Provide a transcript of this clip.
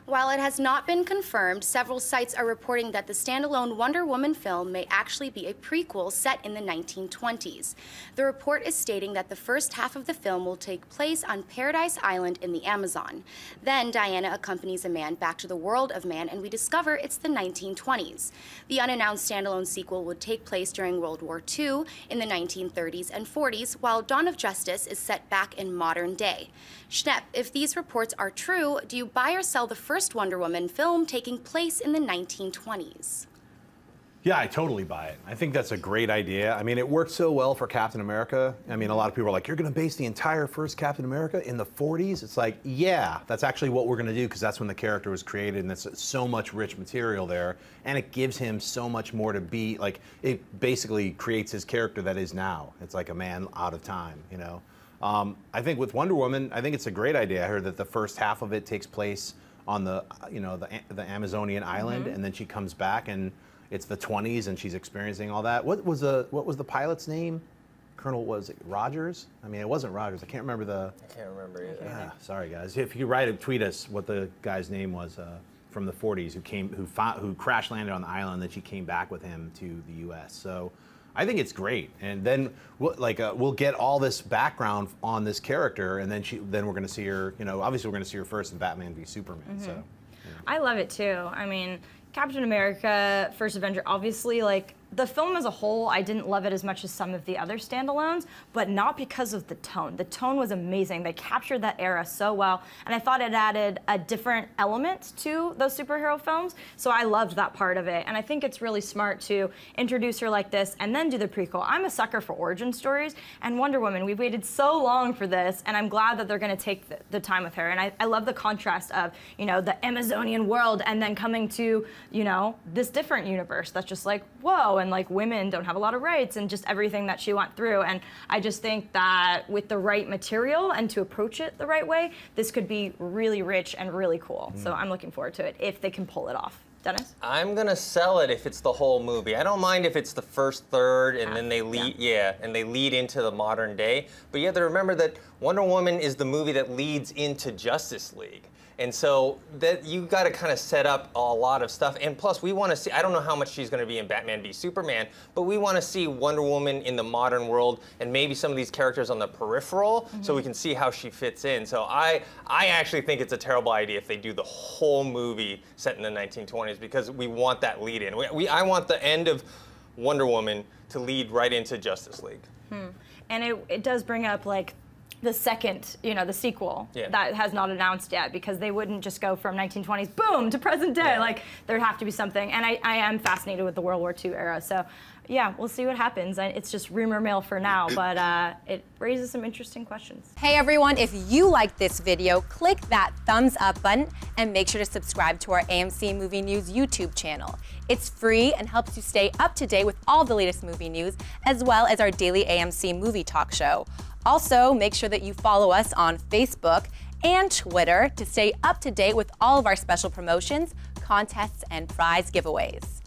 While it has not been confirmed, several sites are reporting that the standalone Wonder Woman film may actually be a prequel set in the 1920s. The report is stating that the first half of the film will take place on Paradise Island in the Amazon. Then Diana accompanies a man back to the world of man, and we discover it's the 1920s. The unannounced standalone sequel would take place during World War II in the 1930s and 40s, while Dawn of Justice is set back in modern day. Schnepp, if these reports are true, do you buy or sell the first Wonder Woman film taking place in the 1920s? Yeah, I totally buy it. I think that's a great idea. I mean, it worked so well for Captain America. I mean, a lot of people are like, you're going to base the entire first Captain America in the 40s? It's like, yeah, that's actually what we're going to do, because that's when the character was created, and there's so much rich material there, and it gives him so much more to be, like, it basically creates his character that is now. It's like a man out of time, you know? I think with Wonder Woman, I think it's a great idea. I heard that the first half of it takes place on the, you know, the Amazonian island, and then she comes back and it's the 20s and she's experiencing all that. What was the pilot's name? Colonel, was it Rogers? I mean, it wasn't Rogers. I can't remember the. I can't remember either. Yeah, sorry guys. If you write it, tweet us what the guy's name was from the 40s who crash landed on the island. That she came back with him to the U.S. So I think it's great, and then we'll get all this background on this character, and then we're going to see her. You know, obviously we're going to see her first in Batman v Superman. So, yeah. I love it too. I mean, Captain America, First Avenger, obviously, like, the film as a whole, I didn't love it as much as some of the other standalones, but not because of the tone. The tone was amazing. They captured that era so well, and I thought it added a different element to those superhero films, so I loved that part of it. And I think it's really smart to introduce her like this and then do the prequel. I'm a sucker for origin stories, and Wonder Woman, we've waited so long for this, and I'm glad that they're going to take the time with her. And I love the contrast of, you know, the Amazonian world and then coming to, you know, this different universe that's just like, whoa, and like women don't have a lot of rights and just everything that she went through. And I just think that with the right material and to approach it the right way, this could be really rich and really cool. So I'm looking forward to it if they can pull it off. Dennis? I'm gonna sell it if it's the whole movie. I don't mind if it's the first third and then they lead, and they lead into the modern day. But you have to remember that Wonder Woman is the movie that leads into Justice League. And so that you got to kind of set up a lot of stuff. And plus, we want to see, I don't know how much she's going to be in Batman v Superman, but we want to see Wonder Woman in the modern world and maybe some of these characters on the peripheral so we can see how she fits in. So I actually think it's a terrible idea if they do the whole movie set in the 1920s, because we want that lead in. I want the end of Wonder Woman to lead right into Justice League. And it does bring up, like, the second, you know, the sequel that has not announced yet, because they wouldn't just go from 1920s, boom, to present day. Like, there'd have to be something. And I am fascinated with the World War II era. So, yeah, we'll see what happens. It's just rumor mill for now, but it raises some interesting questions. Hey, everyone, if you liked this video, click that thumbs up button and make sure to subscribe to our AMC Movie News YouTube channel. It's free and helps you stay up to date with all the latest movie news, as well as our daily AMC movie talk show. Also, make sure that you follow us on Facebook and Twitter to stay up to date with all of our special promotions, contests, and prize giveaways.